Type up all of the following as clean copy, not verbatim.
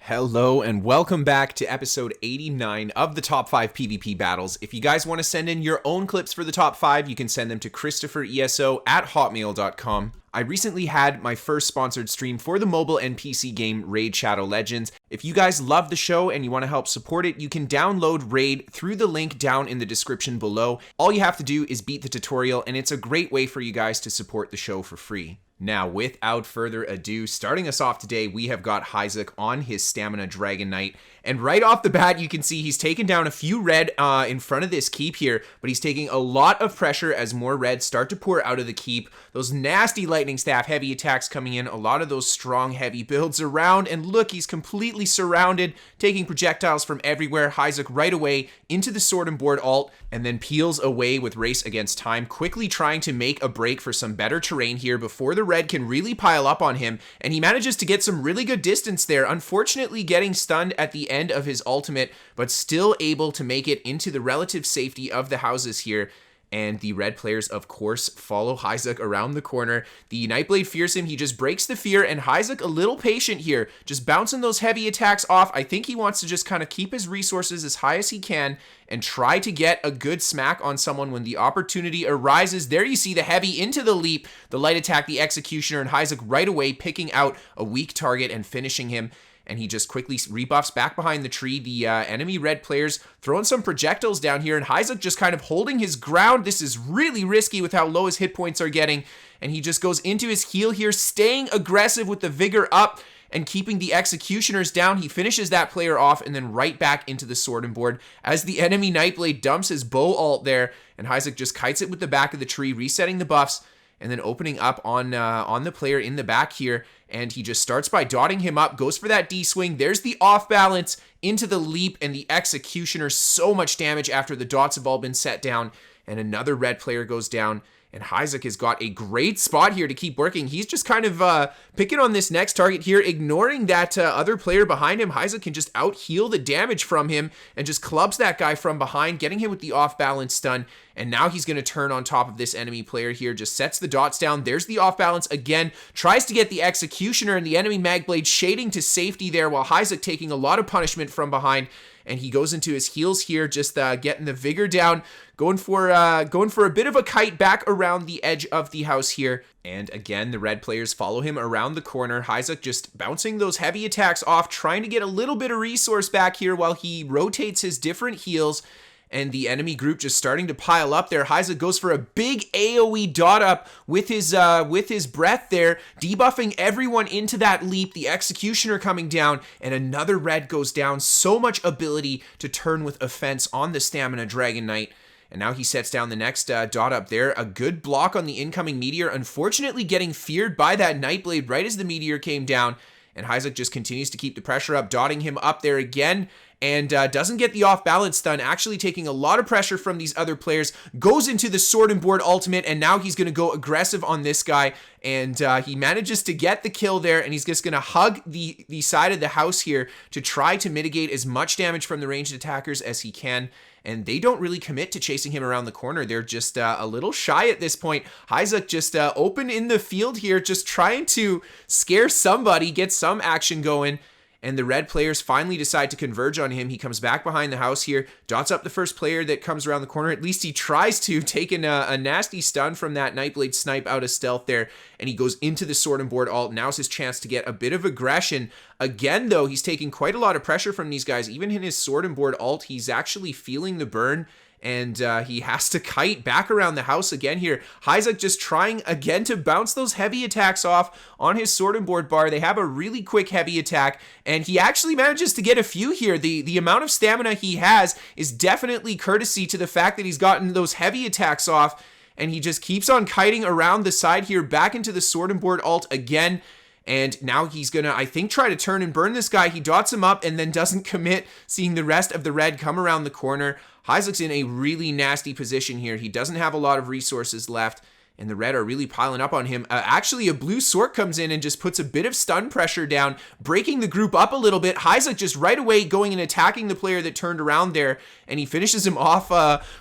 Hello and welcome back to episode 89 of the top 5 PvP battles. If you guys want to send in your own clips for the top 5, you can send them to KristoferESO@hotmail.com. I recently had my first sponsored stream for the mobile and PC game Raid Shadow Legends. If you guys love the show and you want to help support it, you can download Raid through the link down in the description below. All you have to do is beat the tutorial, and it's a great way for you guys to support the show for free. Now, without further ado, starting us off today, we have got Hyzock on his Stamina Dragonknight. And right off the bat, you can see he's taken down a few red in front of this keep here, but he's taking a lot of pressure as more red start to pour out of the keep. Those nasty lightning staff heavy attacks coming in, a lot of those strong heavy builds around, and look, he's completely surrounded, taking projectiles from everywhere. Hyzock right away into the sword and board ult, and then peels away with Race Against Time, quickly trying to make a break for some better terrain here before the red can really pile up on him, and he manages to get some really good distance there, unfortunately getting stunned at the end of his ultimate, but still able to make it into the relative safety of the houses here. And the red players, of course, follow Hyzock around the corner. The Nightblade fears him. He just breaks the fear, and Hyzock a little patient here, just bouncing those heavy attacks off. I think he wants to just kind of keep his resources as high as he can and try to get a good smack on someone when the opportunity arises. There you see the heavy into the leap, the light attack, the executioner, and Hyzock right away picking out a weak target and finishing him. And he just quickly rebuffs back behind the tree. The enemy red players throwing some projectiles down here, and Hyzock just kind of holding his ground. This is really risky with how low his hit points are getting, and he just goes into his heal here, staying aggressive with the vigor up and keeping the executioners down. He finishes that player off and then right back into the sword and board as the enemy Nightblade dumps his bow ult there, and Hyzock just kites it with the back of the tree, resetting the buffs, and then opening up on the player in the back here, and he just starts by dotting him up, goes for that D-swing. There's the off balance into the leap, and the executioner, so much damage after the dots have all been set down, and another red player goes down. And Hyzock has got a great spot here to keep working. He's just kind of picking on this next target here, ignoring that other player behind him. Hyzock can just out-heal the damage from him and just clubs that guy from behind, getting him with the off-balance stun. And now he's going to turn on top of this enemy player here, just sets the dots down. There's the off-balance again, tries to get the executioner and the enemy Magblade shading to safety there, while Hyzock taking a lot of punishment from behind. And he goes into his heals here, just getting the vigor down, going for a bit of a kite back around the edge of the house here. And again, the red players follow him around the corner. Hyzock just bouncing those heavy attacks off, trying to get a little bit of resource back here while he rotates his different heals. And the enemy group just starting to pile up there. Hyzock goes for a big AoE dot up with his breath there, debuffing everyone into that leap. The executioner coming down, and another red goes down. So much ability to turn with offense on the Stamina Dragonknight. And now he sets down the next dot up there. A good block on the incoming meteor, unfortunately getting feared by that Nightblade right as the meteor came down. And Hyzock just continues to keep the pressure up, dotting him up there again, and doesn't get the off-balance stun, actually taking a lot of pressure from these other players, goes into the sword and board ultimate, and now he's going to go aggressive on this guy, and he manages to get the kill there, and he's just going to hug the side of the house here to try to mitigate as much damage from the ranged attackers as he can. And they don't really commit to chasing him around the corner. They're just a little shy at this point. Hyzock just open in the field here, just trying to scare somebody, get some action going. And the red players finally decide to converge on him. He comes back behind the house here, dots up the first player that comes around the corner. At least he tries to, taking a nasty stun from that Nightblade snipe out of stealth there. And he goes into the sword and board ult. Now's his chance to get a bit of aggression. Again, though, he's taking quite a lot of pressure from these guys. Even in his sword and board ult, he's actually feeling the burn. And he has to kite back around the house again here. Hyzock just trying again to bounce those heavy attacks off on his sword and board bar. They have a really quick heavy attack, and he actually manages to get a few here. The amount of stamina he has is definitely courtesy to the fact that he's gotten those heavy attacks off, and he just keeps on kiting around the side here, back into the sword and board ult again. And now he's gonna, I think, try to turn and burn this guy. He dots him up and then doesn't commit, seeing the rest of the red come around the corner. Hyzock's in a really nasty position here. He doesn't have a lot of resources left, and the red are really piling up on him. Actually, a blue sword comes in and just puts a bit of stun pressure down, breaking the group up a little bit. Hyzock just right away going and attacking the player that turned around there, and he finishes him off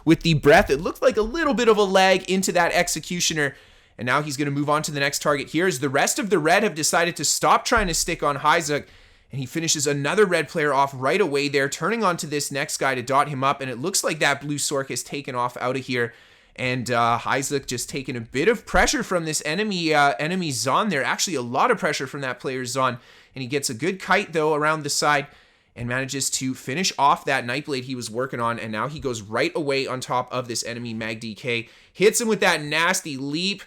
with the breath. It looked like a little bit of a lag into that executioner. And now he's going to move on to the next target here, as the rest of the red have decided to stop trying to stick on Hyzock. And he finishes another red player off right away there, turning onto this next guy to dot him up. And it looks like that blue Sork is taken off out of here. And Hyzock just taking a bit of pressure from this enemy Zon there. Actually, a lot of pressure from that player's Zon. And he gets a good kite, though, around the side and manages to finish off that Nightblade he was working on. And now he goes right away on top of this enemy Mag DK. Hits him with that nasty leap.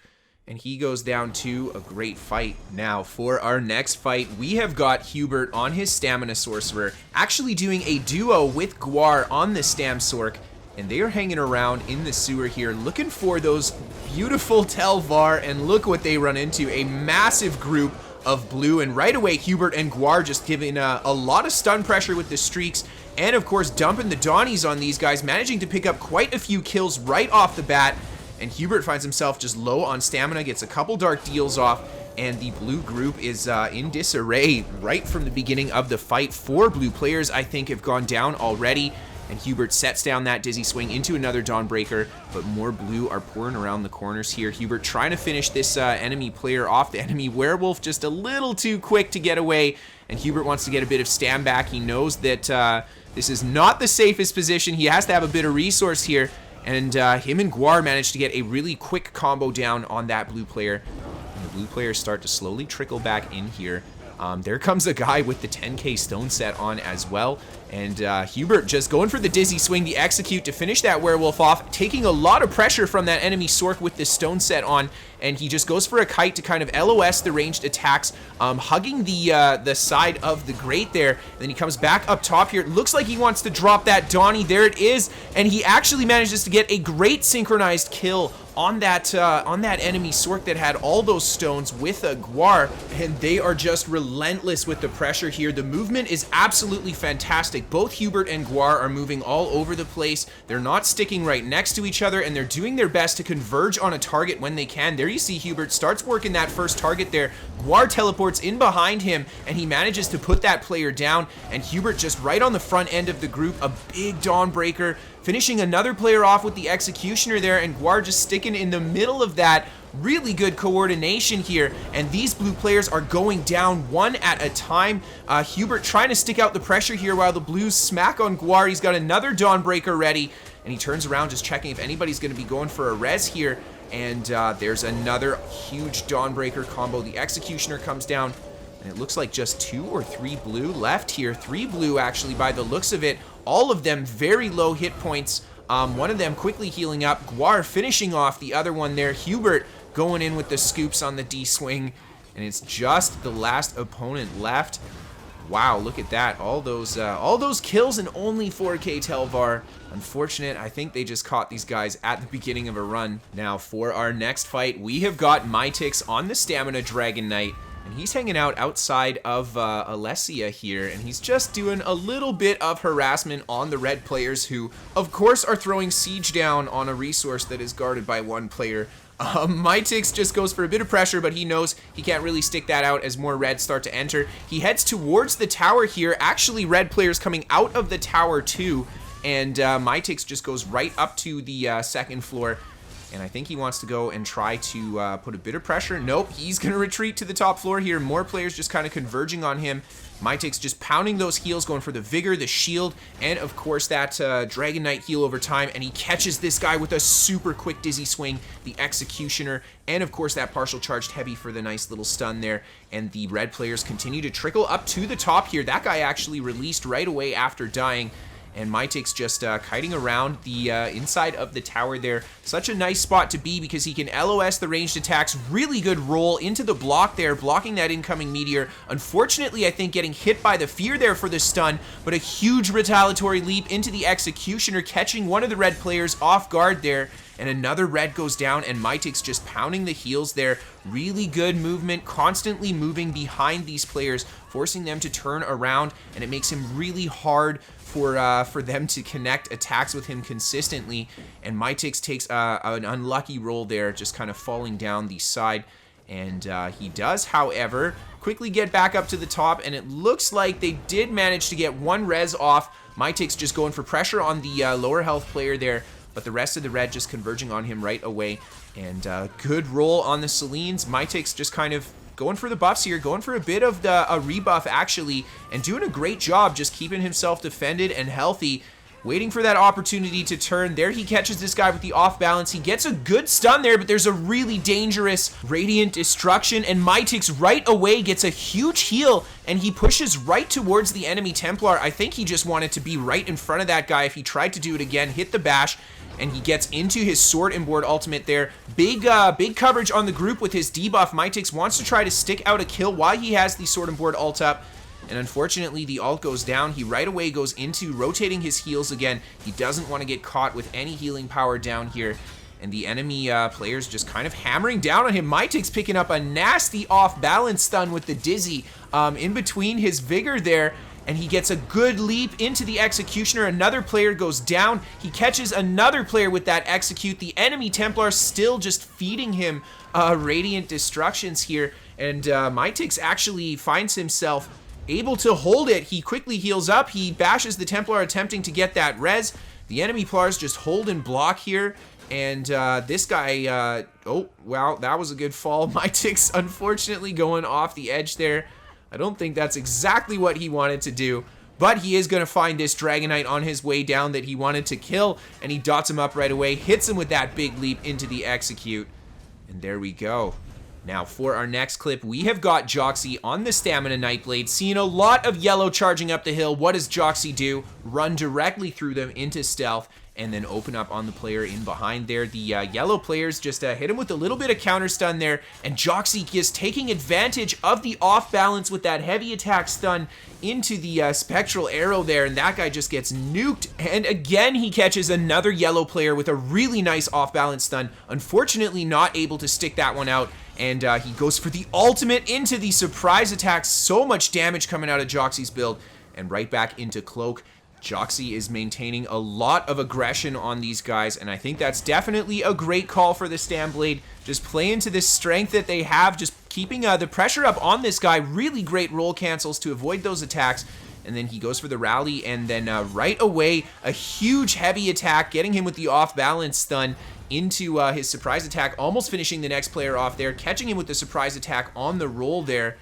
And he goes down to a great fight. Now, for our next fight, we have got Hewbert on his Stamina Sorcerer, actually doing a duo with Gwar on the Stam Sork, and they are hanging around in the sewer here, looking for those beautiful Telvar, and look what they run into, a massive group of blue, and right away, Hewbert and Gwar just giving a lot of stun pressure with the streaks, and of course, dumping the Donnies on these guys, managing to pick up quite a few kills right off the bat. And Hewbert finds himself just low on stamina, gets a couple dark deals off, and the blue group is in disarray right from the beginning of the fight. 4 blue players, I think, have gone down already, and Hewbert sets down that Dizzy Swing into another Dawnbreaker, but more blue are pouring around the corners here. Hewbert trying to finish this enemy player off, the enemy Werewolf, just a little too quick to get away, and Hewbert wants to get a bit of stam back. He knows that this is not the safest position. He has to have a bit of resource here. And him and Gwar managed to get a really quick combo down on that blue player. And the blue players start to slowly trickle back in here. There comes a guy with the 10k stone set on as well. And Hewbert just going for the Dizzy Swing, the execute to finish that Werewolf off, taking a lot of pressure from that enemy Sork with the stone set on. And he just goes for a kite to kind of LOS the ranged attacks, hugging the side of the grate there. And then he comes back up top here. It looks like he wants to drop that Donnie. There it is. And he actually manages to get a great synchronized kill on that enemy Sork that had all those stones with a Gwar, and they are just relentless with the pressure here. The movement is absolutely fantastic. Both Hewbert and Gwar are moving all over the place. They're not sticking right next to each other, and they're doing their best to converge on a target when they can. There you see Hewbert starts working that first target there. Gwar teleports in behind him, and he manages to put that player down, and Hewbert just right on the front end of the group, a big Dawnbreaker, finishing another player off with the Executioner there, and Gwar just sticking in the middle of that. Really good coordination here, and these blue players are going down one at a time. Hewbert trying to stick out the pressure here while the blues smack on Gwar. He's got another Dawnbreaker ready, and he turns around just checking if anybody's going to be going for a res here, and there's another huge Dawnbreaker combo. The Executioner comes down, and it looks like just 2 or 3 blue left here. 3 blue, actually, by the looks of it. All of them very low hit points. One of them quickly healing up. Gwar finishing off the other one there. Hewbert going in with the scoops on the D-swing. And it's just the last opponent left. Wow, look at that. All those kills and only 4k Telvar. Unfortunate, I think they just caught these guys at the beginning of a run. Now, for our next fight, we have got MyTTiX on the Stamina Dragonknight. And he's hanging out outside of Alessia here, and he's just doing a little bit of harassment on the red players who, of course, are throwing siege down on a resource that is guarded by 1 player. MyTTiX just goes for a bit of pressure, but he knows he can't really stick that out as more reds start to enter. He heads towards the tower here. Actually, red players coming out of the tower too, and MyTTiX just goes right up to the 2nd floor. And I think he wants to go and try to put a bit of pressure. Nope, he's going to retreat to the top floor here. More players just kind of converging on him. MyTTiX just pounding those heals, going for the Vigor, the Shield, and of course that Dragonknight heal over time. And he catches this guy with a super quick Dizzy Swing, the Executioner, and of course that partial charged heavy for the nice little stun there. And the red players continue to trickle up to the top here. That guy actually released right away after dying. And MyTTiX just kiting around the inside of the tower there. Such a nice spot to be because he can LOS the ranged attacks. Really good roll into the block there, blocking that incoming meteor. Unfortunately, I think getting hit by the fear there for the stun, but a huge retaliatory leap into the Executioner, catching one of the red players off guard there. And another red goes down, and MyTTiX just pounding the heals there. Really good movement, constantly moving behind these players, forcing them to turn around, and it makes him really hard for them to connect attacks with him consistently. And MyTTiX takes an unlucky roll there, just kind of falling down the side. And he does, however, quickly get back up to the top, and it looks like they did manage to get 1 res off. MyTTiX just going for pressure on the lower health player there, but the rest of the red just converging on him right away. And good roll on the Selines. MyTTiX just kind of going for the buffs here, going for a bit of a rebuff actually, and doing a great job just keeping himself defended and healthy. Waiting for that opportunity to turn. There he catches this guy with the off balance. He gets a good stun there, but there's a really dangerous Radiant Destruction, and MyTTiX right away gets a huge heal, and he pushes right towards the enemy Templar. I think he just wanted to be right in front of that guy. If he tried to do it again, hit the bash, and he gets into his Sword and Board ultimate there. Big coverage on the group with his debuff. MyTTiX wants to try to stick out a kill while he has the Sword and Board ult up. And unfortunately, the ult goes down. He right away goes into rotating his heals again. He doesn't want to get caught with any healing power down here. And the enemy players just kind of hammering down on him. MyTTiX picking up a nasty off-balance stun with the Dizzy in between his Vigor there. And he gets a good leap into the Executioner. Another player goes down. He catches another player with that Execute. The enemy Templar still just feeding him Radiant Destructions here. And MyTTiX actually finds himself able to hold it. He quickly heals up. He bashes the Templar attempting to get that res. The enemy Plars just hold and block here. And this guy, oh, wow, that was a good fall. MyTTiX unfortunately going off the edge there. I don't think that's exactly what he wanted to do. But he is going to find this Dragonknight on his way down that he wanted to kill. And he dots him up right away. Hits him with that big leap into the Execute. And there we go. Now, for our next clip, we have got Joxxzy on the Stamina Nightblade, seeing a lot of yellow charging up the hill. What does Joxxzy do? Run directly through them into stealth, and then open up on the player in behind there. The yellow players just hit him with a little bit of counter stun there, and Joxxzy is taking advantage of the off balance with that heavy attack stun into the spectral arrow there, and that guy just gets nuked. And again, he catches another yellow player with a really nice off balance stun. Unfortunately, not able to stick that one out. And he goes for the ultimate into the surprise attack. So much damage coming out of Joxxzy's build. And right back into Cloak. Joxxzy is maintaining a lot of aggression on these guys. And I think that's definitely a great call for the Stamblade. Just play into this strength that they have. Just keeping the pressure up on this guy. Really great roll cancels to avoid those attacks. And then he goes for the rally. And then right away, a huge heavy attack. Getting him with the off balance stun into his surprise attack, almost finishing the next player off there, catching him with the surprise attack on the roll there,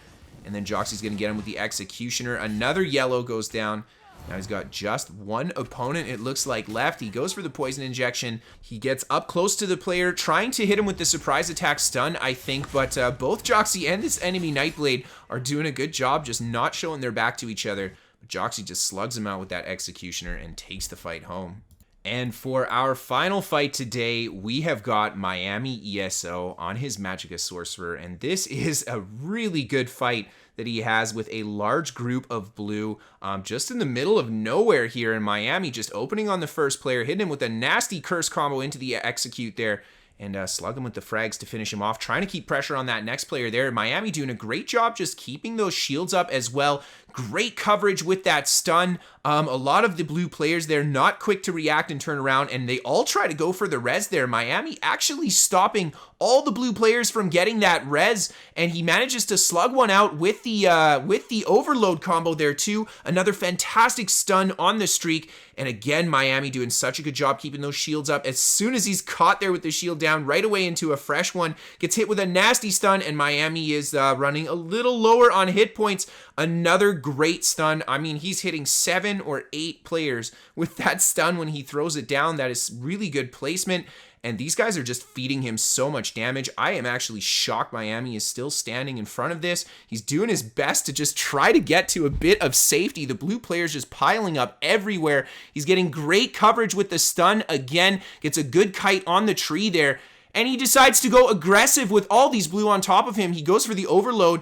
and then Joxxzy's going to get him with the Executioner. Another yellow goes down. Now he's got just one opponent, it looks like, left. He goes for the poison injection. He gets up close to the player, trying to hit him with the surprise attack stun, I think, but both Joxxzy and this enemy Nightblade are doing a good job just not showing their back to each other. But Joxxzy just slugs him out with that Executioner and takes the fight home. And for our final fight today, we have got Miami ESO on his Magicka Sorcerer, and this is a really good fight that he has with a large group of blue just in the middle of nowhere here in Miami, just opening on the first player, hitting him with a nasty curse combo into the Execute there, and slug him with the frags to finish him off, trying to keep pressure on that next player there. Miami doing a great job just keeping those shields up as well. Great coverage with that stun. A lot of the blue players there not quick to react and turn around, and they all try to go for the res there. Miami actually stopping all the blue players from getting that res, and he manages to slug one out with the overload combo there too. Another fantastic stun on the streak, and again, Miami doing such a good job keeping those shields up. As soon as he's caught there with the shield down, right away into a fresh one, gets hit with a nasty stun, and Miami is running a little lower on hit points. Another great stun. I mean, he's hitting 7 or 8 players with that stun when he throws it down. That is really good placement. And these guys are just feeding him so much damage. I am actually shocked Miami is still standing in front of this. He's doing his best to just try to get to a bit of safety. The blue players just piling up everywhere. He's getting great coverage with the stun. Again, gets a good kite on the tree there. And he decides to go aggressive with all these blue on top of him. He goes for the overload,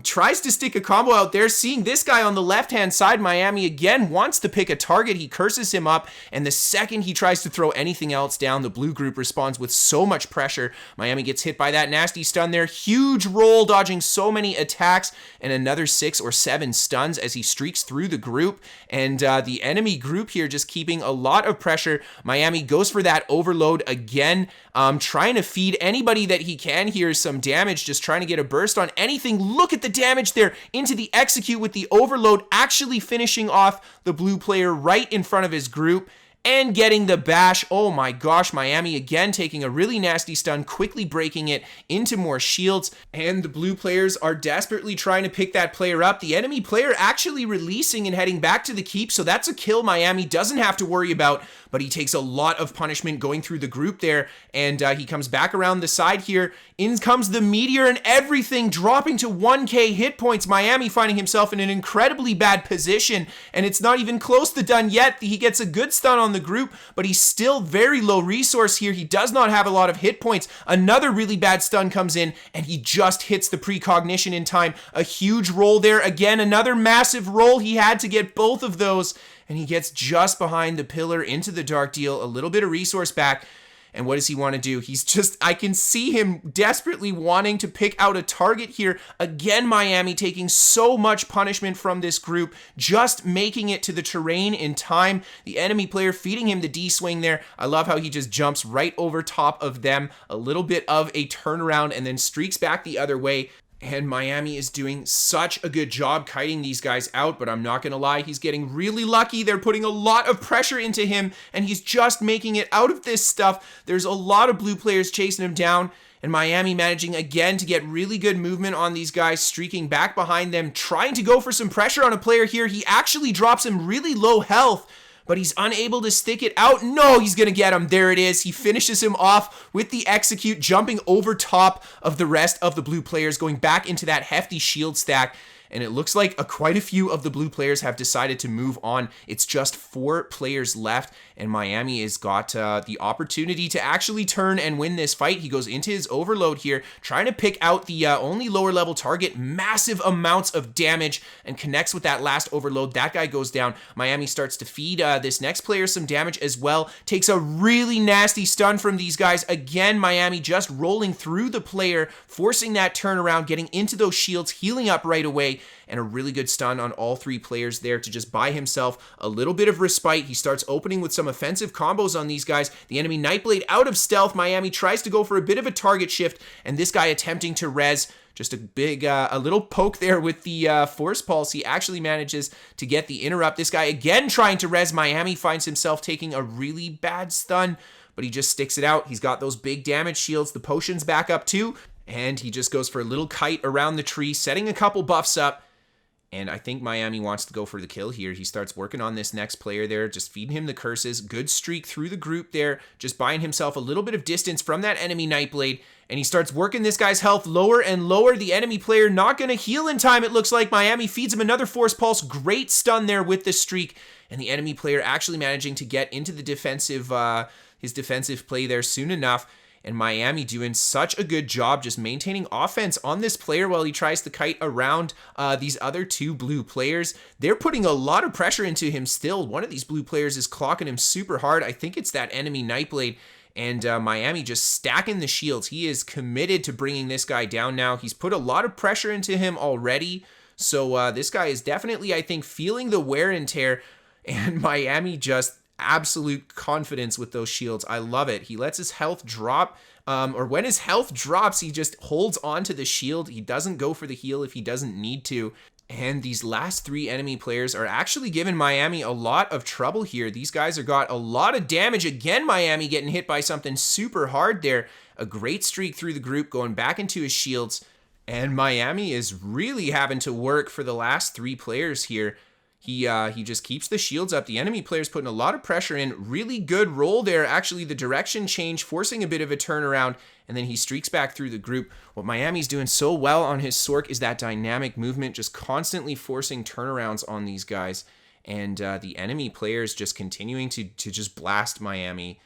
tries to stick a combo out there, seeing this guy on the left-hand side. Miami again wants to pick a target. He curses him up, and the second he tries to throw anything else down, the blue group responds with so much pressure. Miami gets hit by that nasty stun there. Huge roll, dodging so many attacks, and another 6 or 7 stuns as he streaks through the group. And the enemy group here just keeping a lot of pressure. Miami goes for that overload again, trying to feed anybody that he can here some damage, just trying to get a burst on anything. Look at the damage there into the Execute with the overload, actually finishing off the blue player right in front of his group. and getting the bash. Oh my gosh, Miami again taking a really nasty stun, quickly breaking it into more shields, and the blue players are desperately trying to pick that player up. The enemy player actually releasing and heading back to the keep, so that's a kill Miami doesn't have to worry about, but he takes a lot of punishment going through the group there, and he comes back around the side here. In comes the meteor and everything dropping to 1k hit points. Miami finding himself in an incredibly bad position, and it's not even close to done yet. He gets a good stun on the group, but he's still very low resource here. He does not have a lot of hit points. Another really bad stun comes in, and he just hits the precognition in time. A huge roll there. Again, another massive roll. He had to get both of those, and he gets just behind the pillar into the dark deal. A little bit of resource back. And what does he want to do? He's just, I can see him desperately wanting to pick out a target here. Again, Miami taking so much punishment from this group, just making it to the terrain in time. The enemy player feeding him the D-swing there. I love how he just jumps right over top of them. A little bit of a turnaround and then streaks back the other way. And Miami is doing such a good job kiting these guys out, but I'm not going to lie, he's getting really lucky. They're putting a lot of pressure into him, and he's just making it out of this stuff. There's a lot of blue players chasing him down, and Miami managing again to get really good movement on these guys, streaking back behind them, trying to go for some pressure on a player here. He actually drops him really low health, but he's unable to stick it out. No, he's going to get him. There it is. He finishes him off with the execute, jumping over top of the rest of the blue players, going back into that hefty shield stack. And it looks like quite a few of the blue players have decided to move on. It's just 4 players left, and Miami has got the opportunity to actually turn and win this fight. He goes into his overload here, trying to pick out the only lower level target, massive amounts of damage, and connects with that last overload. That guy goes down. Miami starts to feed this next player some damage as well. Takes a really nasty stun from these guys. Again, Miami just rolling through the player, forcing that turnaround, getting into those shields, healing up right away, and a really good stun on all 3 players there to just buy himself a little bit of respite. He starts opening with some offensive combos on these guys. The enemy Nightblade out of stealth. Miami tries to go for a bit of a target shift, and this guy attempting to res. Just a little poke there with the Force Pulse. He actually manages to get the interrupt. This guy again trying to res. Miami finds himself taking a really bad stun, but he just sticks it out. He's got those big damage shields. The potion's back up too. And he just goes for a little kite around the tree, setting a couple buffs up. And I think Miami wants to go for the kill here. He starts working on this next player there, just feeding him the curses. Good streak through the group there, just buying himself a little bit of distance from that enemy Nightblade. And he starts working this guy's health lower and lower. The enemy player not going to heal in time, it looks like. Miami feeds him another Force Pulse. Great stun there with the streak. And the enemy player actually managing to get into the defensive, his defensive play there soon enough. And Miami doing such a good job just maintaining offense on this player while he tries to kite around these other 2 blue players. They're putting a lot of pressure into him still. One of these blue players is clocking him super hard. I think it's that enemy Nightblade. And Miami just stacking the shields. He is committed to bringing this guy down now. He's put a lot of pressure into him already. So this guy is definitely, I think, feeling the wear and tear. And Miami just absolute confidence with those shields. I love it. He lets his health drop, or when his health drops, he just holds onto the shield. He doesn't go for the heal if he doesn't need to. And these last 3 enemy players are actually giving Miami a lot of trouble here. These guys have got a lot of damage. Again, Miami getting hit by something super hard there. A great streak through the group, going back into his shields. And Miami is really having to work for the last 3 players here. He just keeps the shields up. The enemy player's putting a lot of pressure in. Really good roll there. Actually, the direction change, forcing a bit of a turnaround, and then he streaks back through the group. What Miami's doing so well on his Sork is that dynamic movement, just constantly forcing turnarounds on these guys. And the enemy players just continuing to just blast Miami.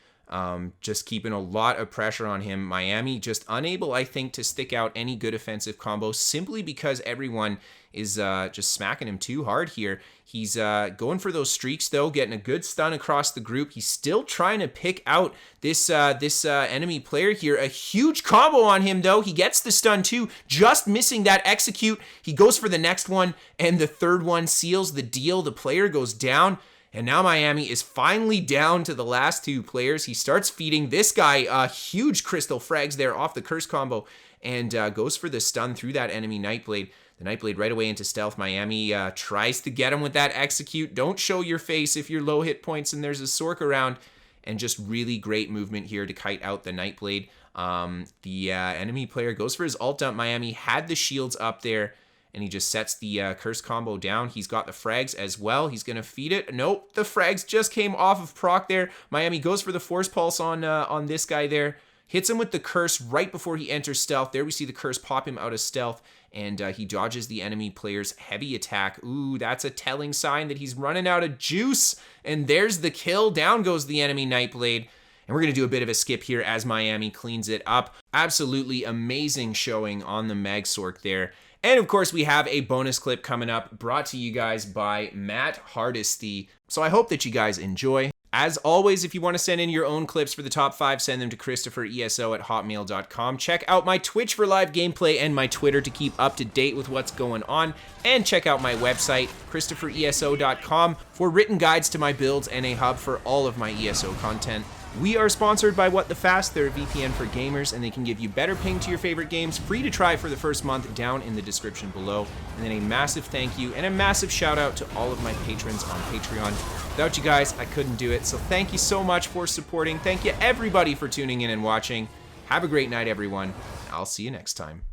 Just keeping a lot of pressure on him. Miami just unable, I think, to stick out any good offensive combos simply because everyone is just smacking him too hard here. He's going for those streaks, though, getting a good stun across the group. He's still trying to pick out this enemy player here. A huge combo on him, though. He gets the stun, too, just missing that execute. He goes for the next one, and the third one seals the deal. The player goes down. And now Miami is finally down to the last 2 players. He starts feeding this guy huge crystal frags there off the curse combo and goes for the stun through that enemy Nightblade. The Nightblade right away into stealth. Miami tries to get him with that execute. Don't show your face if you're low hit points and there's a Sork around. And just really great movement here to kite out the Nightblade. The enemy player goes for his ult dump. Miami had the shields up there, and he just sets the curse combo down. He's got the frags as well. He's going to feed it. Nope, the frags just came off of proc there. Miami goes for the force pulse on this guy there. Hits him with the curse right before he enters stealth. There we see the curse pop him out of stealth, and he dodges the enemy player's heavy attack. Ooh, that's a telling sign that he's running out of juice. And there's the kill. Down goes the enemy Nightblade. And we're going to do a bit of a skip here as Miami cleans it up. Absolutely amazing showing on the Mag Sork there. And of course, we have a bonus clip coming up brought to you guys by Matt Hardesty. So I hope that you guys enjoy. As always, if you want to send in your own clips for the top 5, send them to KristoferESO@hotmail.com. Check out my Twitch for live gameplay and my Twitter to keep up to date with what's going on. And check out my website, KristoferESO.com, for written guides to my builds and a hub for all of my ESO content. We are sponsored by What the Fast. They're a VPN for gamers, and they can give you better ping to your favorite games, free to try for the first month, down in the description below. And then a massive thank you and a massive shout out to all of my patrons on Patreon. Without you guys, I couldn't do it, so thank you so much for supporting. Thank you everybody for tuning in and watching. Have a great night, everyone. I'll see you next time.